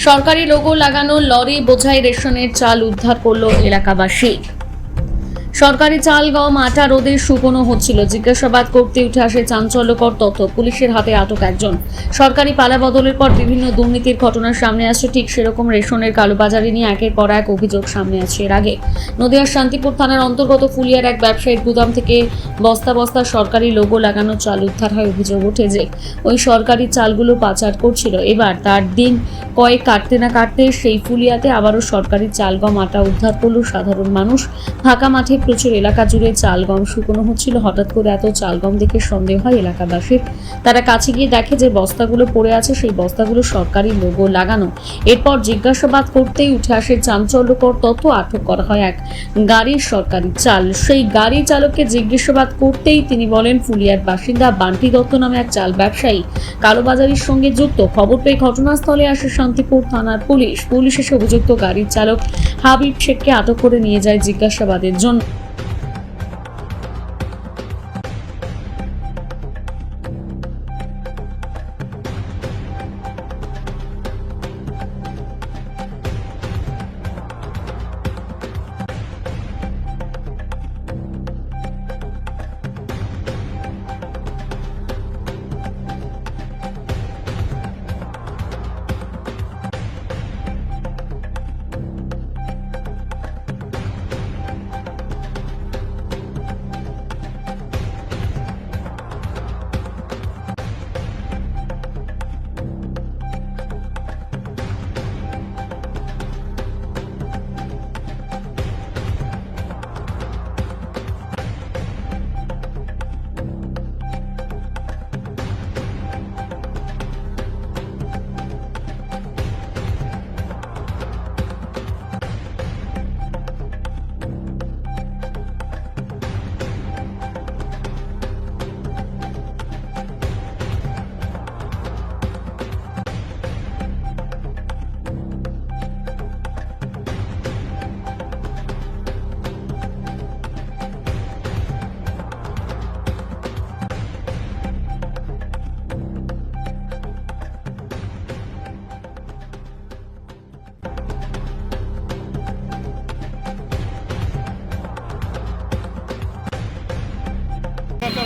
সরকারি লোগো লাগানো লরি বোঝাই রেশনের চাল উদ্ধার করল এলাকাবাসী। সরকারি চাল, গম, আটা রোদে শুকনো হচ্ছিল। জিজ্ঞাসাবাদ করতে উঠে আসে চাঞ্চল্যকর তথ্য। পুলিশের হাতে আটক একজন। সরকারি পালা বদলের পর বিভিন্ন দুর্নীতির ঘটনা সামনে আসছে। ঠিক সেরকম রেশনের কালোবাজারি নিয়ে একের পর এক অভিযোগ সামনে আসছে। এর আগে নদিয়ার শান্তিপুর থানার অন্তর্গত ফুলিয়ার এক ব্যবসায়ীর গুদাম থেকে বস্তা বস্তা সরকারি লোগো লাগানো চাল উদ্ধার হয়। অভিযোগ ওঠে যে ওই সরকারি চালগুলো পাচার করছিল। এবার তার দিন কয়েক কাটতে না কাটতে সেই ফুলিয়াতে আবারও সরকারি চাল, গম, আটা উদ্ধার করল সাধারণ মানুষ। ফাঁকা মাঠে প্রচুর এলাকা জুড়ে চাল, গম শুকনো হচ্ছিল। হঠাৎ করে এত চাল, গম দেখে সন্দেহ হয় এলাকাবাসীর। তারা কাছে গিয়ে দেখে যে বস্তাগুলো পড়ে আছে, সেই বস্তাগুলো সরকারি লোগো লাগানো। এরপর জিজ্ঞাসাবাদ করতেই উঠে আসে চাঞ্চল্যকর তথ্য। আটক করা হয় এক গাড়ির সরকারি চাল। সেই গাড়ি চালককে জিজ্ঞাসাবাদ করতেই তিনি বলেন ফুলিয়ার বাসিন্দা বান্টি দত্ত নামে এক চাল ব্যবসায়ী কালোবাজারির সঙ্গে যুক্ত। খবর পেয়ে ঘটনাস্থলে আসে শান্তিপুর থানার পুলিশ এসে অভিযুক্ত গাড়ির চালক হাবিব শেখকে আটক করে নিয়ে যায় জিজ্ঞাসাবাদের জন্য।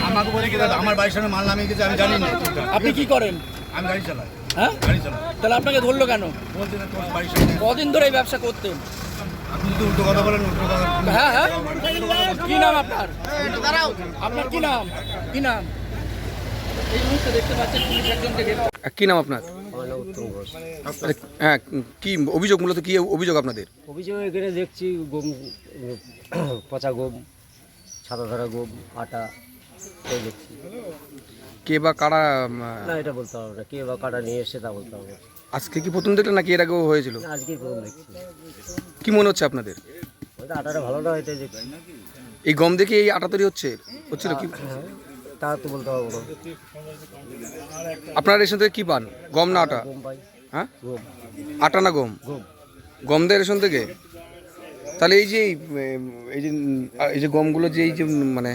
আমাকে বলে কি দাদা আমার বাড়ির সামনে মাল নামিয়ে দিয়েছে, আমি জানি না। আপনি কি করেন? আমি গাড়ি চালাই। হ্যাঁ, গাড়ি চালাই। তাহলে আপনাকে ধরলো কেন? বলছে না তোর বাড়ির সামনে। কদিন ধরে এই ব্যবসা করতেন? আপনি যদি উল্টো কথা বলেন, উল্টো কথা। হ্যাঁ হ্যাঁ, কি নাম আপনার? আপনার কি নাম? কি নাম? এই মুহূর্তে দেখতে পাচ্ছেন পুলিশ একজনকে গ্রেফতার। কি নাম আপনার? উত্তম ঘোষ। হ্যাঁ, কি অভিযোগ, মূলত কি অভিযোগ আপনাদের? অভিযোগ এখানে দেখছি গম, পচা গম, ছাতা ধরা গম, আটা এই দেখছি। কে বা কারা না এটা বলতে হবে না, কে বা কাটা নিয়ে এসছে তা বলতে হবে। আজকে কি প্রথম দেখলেন নাকি এর আগেও হয়েছিল? না, আজকেই প্রথম দেখছি। কি মনে হচ্ছে আপনাদের? ওইটা আটাটা ভালো না, এটাই দেখছি। এই গম দেখে এই আটা তৈরি হচ্ছিল কি? হ্যাঁ, তা তো বলতে হবে না। আপনারা রেশন থেকে কি পান, গম না আটা? গম পাই। হ্যাঁ, গম আটা না গম? গম গম দেয় রেশন থেকে। তাহলে এই যে এই যে গমগুলো যে এই যে মানে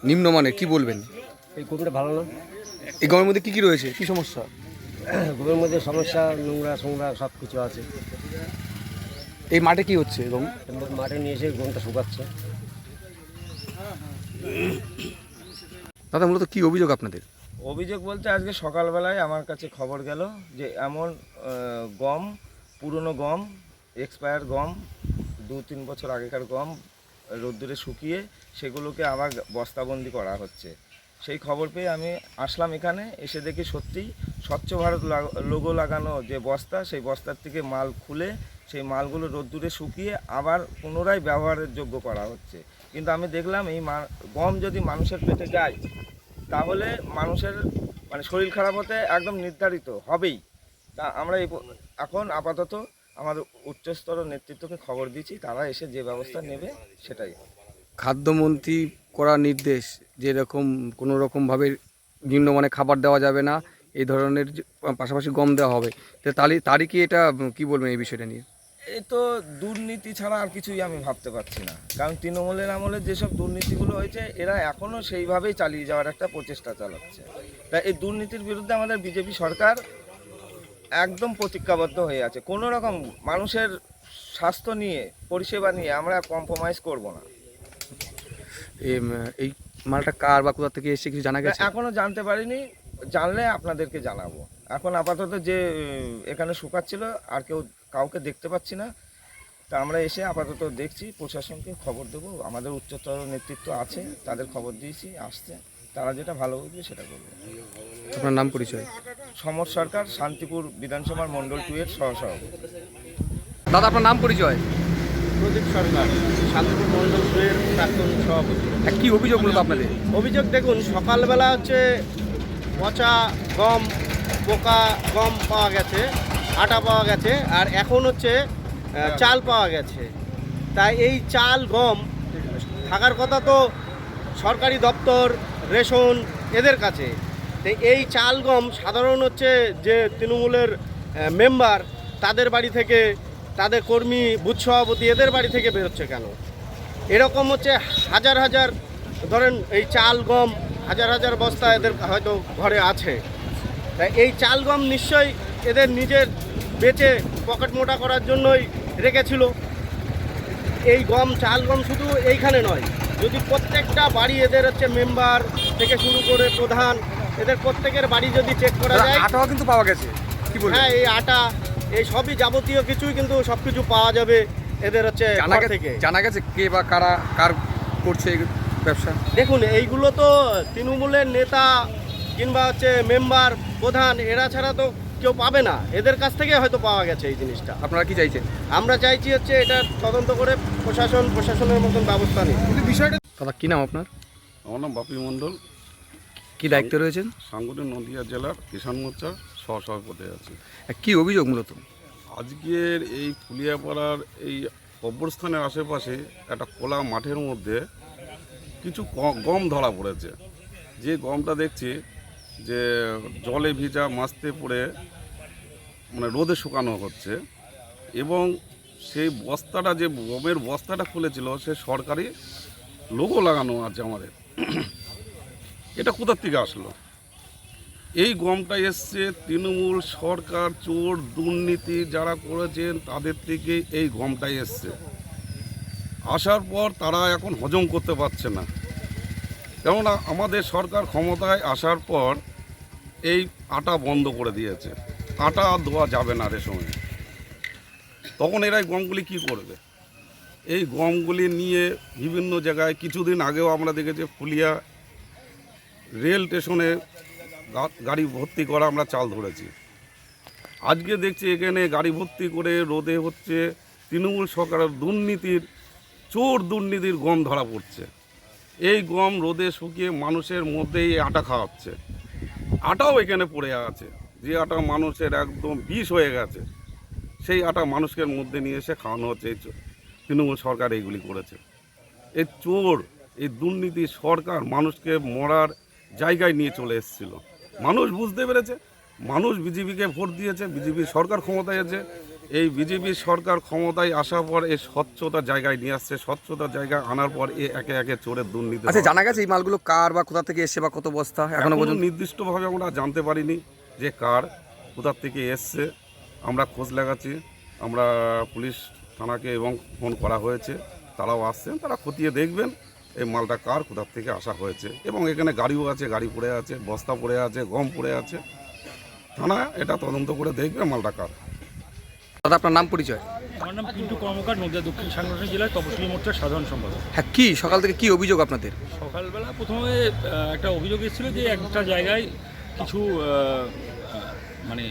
নিম্নমানের, কি বলবেন? এই গমটা ভালো না। এই গমের মধ্যে কি কি রয়েছে, কি সমস্যা? গমের মধ্যে সমস্যা, নোংরা সোংরা সব কিছু আছে। এই মাঠে কি হচ্ছে গম? মাঠে নিয়ে এসে গমটা শুকাচ্ছে। দাদা, মূলত কি অভিযোগ আপনাদের? অভিযোগ বলতে আজকে সকালবেলায় আমার কাছে খবর গেল যে এমন গম, পুরনো গম, এক্সপায়ার গম, 2-3 বছর আগেকার গম রোদ্দুরে শুকিয়ে সেগুলোকে আবার বস্তাবন্দি করা হচ্ছে। সেই খবর পেয়ে আমি আসলাম এখানে। এসে দেখি সত্যিই স্বচ্ছ ভারত লোগো লাগানো যে বস্তা, সেই বস্তার থেকে মাল খুলে সেই মালগুলো রোদ্দুরে শুকিয়ে আবার পুনরায় ব্যবহারের যোগ্য করা হচ্ছে। কিন্তু আমি দেখলাম এই গম যদি মানুষের পেটে যায় তাহলে মানুষের মানে শরীর খারাপ হতে একদম নির্ধারিত হবেই। তা আমরা এখন আপাতত আমাদের উচ্চস্তর নেতৃত্বকে খবর দিচ্ছি, তারা এসে যে ব্যবস্থা নেবে সেটাই। খাদ্যমন্ত্রী করা নির্দেশ যে এরকম কোনো রকমভাবে নিম্নমানের খাবার দেওয়া যাবে না, এই ধরনের পাশাপাশি গম দেওয়া হবে। তো তারই কি এটা কি বলবেন এই বিষয়টা নিয়ে? এই তো দুর্নীতি ছাড়া আর কিছুই আমি ভাবতে পারছি না। কারণ তৃণমূলের আমলে যেসব দুর্নীতিগুলো হয়েছে এরা এখনও সেইভাবেই চালিয়ে যাওয়ার একটা প্রচেষ্টা চালাচ্ছে। তাই এই দুর্নীতির বিরুদ্ধে আমাদের বিজেপি সরকার একদম প্রতিজ্ঞাবদ্ধ হয়ে আছে। কোনো রকম মানুষের স্বাস্থ্য নিয়ে, পরিষেবা নিয়ে আমরা কম্প্রোমাইজ করব না। এই মালটা কার বা কোথা থেকে এসে কিছু জানা গেছে? এখনো জানতে পারিনি, জানলে আপনাদেরকে জানাবো। এখন আপাতত যে এখানে শুকাচ্ছিল আর কাউকে দেখতে পাচ্ছি না, তা আমরা এসে আপাতত দেখছি, প্রশাসনকে খবর দেবো। আমাদের উচ্চতর নেতৃত্ব আছে, তাদের খবর দিয়েছি, আসছে, তারা যেটা ভালো বুঝবে সেটা করবে। আপনার নাম পরিচয়? সমর সরকার, শান্তিপুর বিধানসভার মণ্ডল 2 এর সহসভাপতি। দাদা আপনার নাম পরিচয়? প্রদীপ সরকার, শান্তিপুর মণ্ডল 2 এর প্রাক্তন সভাপতি। কি অভিযোগ মূলত আপনাদের? অভিযোগ দেখুন, সকালবেলা হচ্ছে পচা গম, পোকা গম পাওয়া গেছে, আটা পাওয়া গেছে, আর এখন হচ্ছে চাল পাওয়া গেছে। তাই এই চাল গম থাকার কথা তো সরকারি দপ্তর, রেশন এদের কাছে। তো এই চাল গম সাধারণ হচ্ছে যে তৃণমূলের মেম্বার, তাদের বাড়ি থেকে, তাদের কর্মী, বুথ সভাপতি এদের বাড়ি থেকে বেরোচ্ছে কেন? এরকম হচ্ছে হাজার হাজার, ধরেন এই চাল গম হাজার হাজার বস্তা এদের হয়তো ঘরে আছে। তাই এই চাল গম নিশ্চয়ই এদের নিজের বেচে পকেট মোটা করার জন্যই রেখেছিল। এই গম, চাল গম শুধু এইখানে নয়, যদি প্রত্যেকটা বাড়ি এদের হচ্ছে মেম্বার থেকে শুরু করে প্রধান, এদের প্রত্যেকের বাড়ি যদি চেক করা যায়, আটাও কিন্তু পাওয়া গেছে। কি বলবেন? হ্যাঁ, এই আটা, এই সবই যাবতীয় কিছুই কিন্তু সব কিছু পাওয়া যাবে এদের হচ্ছে ঘর থেকে। জানা গেছে কে বা কার করছে এই ব্যবসা? দেখুন, এইগুলো তো তৃণমূলের নেতা কিংবা হচ্ছে মেম্বার, প্রধান, এরা ছাড়া তো কেউ পাবে না। এদের কাছ থেকে হয়তো পাওয়া গেছে এই জিনিসটা। আপনারা কি চাইছেন? আমরা চাইছি হচ্ছে এটা তদন্ত করে প্রশাসনের মতন ব্যবস্থা নিই। বিষয়টা দাদা কি নাম আপনার? আমার নাম বাপি মণ্ডল, কি দায়িত্বে রয়েছেন? সাংগঠনিক নদিয়া জেলার কিষাণ মোর্চার সহসভাপতি আছি। কি অভিযোগ মূলত? আজকের এই ফুলিয়াপাড়ার এই কবরস্থানের আশেপাশে একটা খোলা মাঠের মধ্যে কিছু গম ধরা পড়েছে। যে গমটা দেখছি যে জলে ভিজা মাছতে পড়ে মানে রোদে শুকানো হচ্ছে, এবং সেই বস্তাটা, যে গমের বস্তাটা খুলেছিল, সে সরকারি লোগো লাগানো আছে আমাদের। এটা কোথার থেকে আসলো? এই গমটা এসছে তৃণমূল সরকার, চোর দুর্নীতি যারা করেছেন তাদের থেকে এই গমটাই এসছে। আসার পর তারা এখন হজম করতে পারছে না। কেননা আমাদের সরকার ক্ষমতায় আসার পর এই আটা বন্ধ করে দিয়েছে, আটা আর দেওয়া যাবে না রেশনে। তখন এরা এই গমগুলি কী করবে? এই গমগুলি নিয়ে বিভিন্ন জায়গায়, কিছুদিন আগেও আমরা দেখেছি ফুলিয়া রেল স্টেশনে গাড়ি ভর্তি করা আমরা চাল ধরেছি। আজকে দেখছি এখানে গাড়ি ভর্তি করে রোদে হচ্ছে তৃণমূল সরকারের দুর্নীতির, চোর দুর্নীতির গম ধরা পড়ছে। এই গম রোদে শুকিয়ে মানুষের মধ্যেই আটা খাওয়াচ্ছে। আটাও এখানে পড়ে আছে, যে আটা মানুষের একদম বিষ হয়ে গেছে, সেই আটা মানুষের মধ্যে নিয়ে এসে খাওয়ানো হচ্ছে। এই তৃণমূল সরকার এইগুলি করেছে। এই চোর, এই দুর্নীতি সরকার মানুষকে মরার জায়গায় নিয়ে চলে এসেছিল। মানুষ বুঝতে পেরেছে, মানুষ বিজেপিকে ভোট দিয়েছে, বিজেপি সরকার ক্ষমতায় আছে। এই বিজেপি সরকার ক্ষমতায় আসার পর এই স্বচ্ছতার জায়গায় নিয়ে আসছে, স্বচ্ছতার জায়গায় আনার পর একে একে চোরের দুর্নীতি। আচ্ছা, জানা গেছে এই মালগুলো কার বা কোথা থেকে এসছে বা কত বস্তা? এখনো পর্যন্ত নির্দিষ্টভাবে আমরা জানতে পারিনি যে কার, কোথা থেকে এসছে। আমরা খোঁজ লাগাচ্ছি, আমরা পুলিশ থানাকে এবং ফোন করা হয়েছে, তারাও আসছেন, তারা খতিয়ে দেখবেন এই মালটা কার, কোথা থেকে আসা হয়েছে। এবং এখানে গাড়িও আছে, গাড়ি পড়ে আছে, বস্তা পড়ে আছে, গম পড়ে আছে। থানা এটা তদন্ত করে দেখবে মালটা কার। দাদা আপনার নাম পরিচয়? আমার নাম পিন্টু কর্মকার, নদিয়া দক্ষিণ সাংগঠনিক জেলার তপশিলি মোর্চার সাধারণ সম্পাদক। হ্যাঁ, কি সকাল থেকে কি অভিযোগ আপনাদের? সকালবেলা প্রথমে একটা অভিযোগ এসেছিল যে একটা জায়গায় কিছু মানে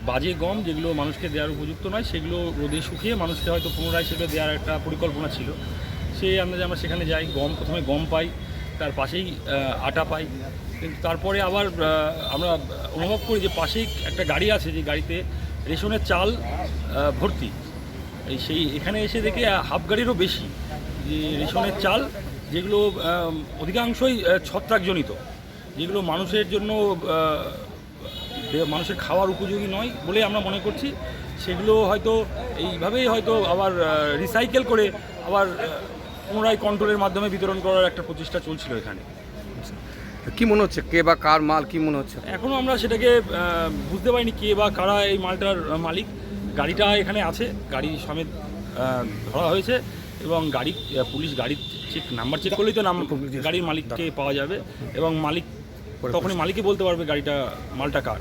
বাজে গম, যেগুলো মানুষকে দেওয়ার উপযুক্ত নয়, সেগুলো রোদে শুকিয়ে মানুষকে হয়তো পুনরায় সেগুলো দেওয়ার একটা পরিকল্পনা ছিল। সেই আন্দাজে আমরা সেখানে যাই, প্রথমে গম পাই, তার পাশেই আটা পাই। কিন্তু তারপরে আবার আমরা অনুভব করি যে পাশেই একটা গাড়ি আছে, যে গাড়িতে রেশনের চাল ভর্তি। এখানে এসে দেখে হাফ গাড়িরও বেশি যে রেশনের চাল, যেগুলো অধিকাংশই ছত্রাকজনিত, যেগুলো মানুষের জন্য, মানুষের খাওয়ার উপযোগী নয় বলে আমরা মনে করছি। সেগুলো হয়তো এইভাবেই হয়তো আবার রিসাইকেল করে আবার পুনরায় কন্ট্রোলের মাধ্যমে বিতরণ করার একটা প্রচেষ্টা চলছিল এখানে। কি মনে হচ্ছে কে বা কার মাল কি মনে হচ্ছে? এখনও আমরা সেটাকে বুঝতে পারিনি কে বা কারা এই মালটার মালিক। গাড়িটা এখানে আছে, গাড়ি সমেত ধরা হয়েছে এবং গাড়ি পুলিশ গাড়ির নাম্বার চেক করলেই তো গাড়ির মালিককে পাওয়া যাবে এবং মালিক তখনই মালিকই বলতে পারবে গাড়িটা মালটা কার।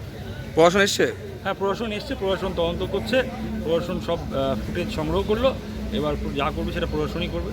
প্রশাসন এসছে? হ্যাঁ, প্রশাসন এসছে, প্রশাসন তদন্ত করছে, প্রশাসন সব ফুটেজ সংগ্রহ করলো, এবার যা করবে সেটা প্রশাসনই করবে।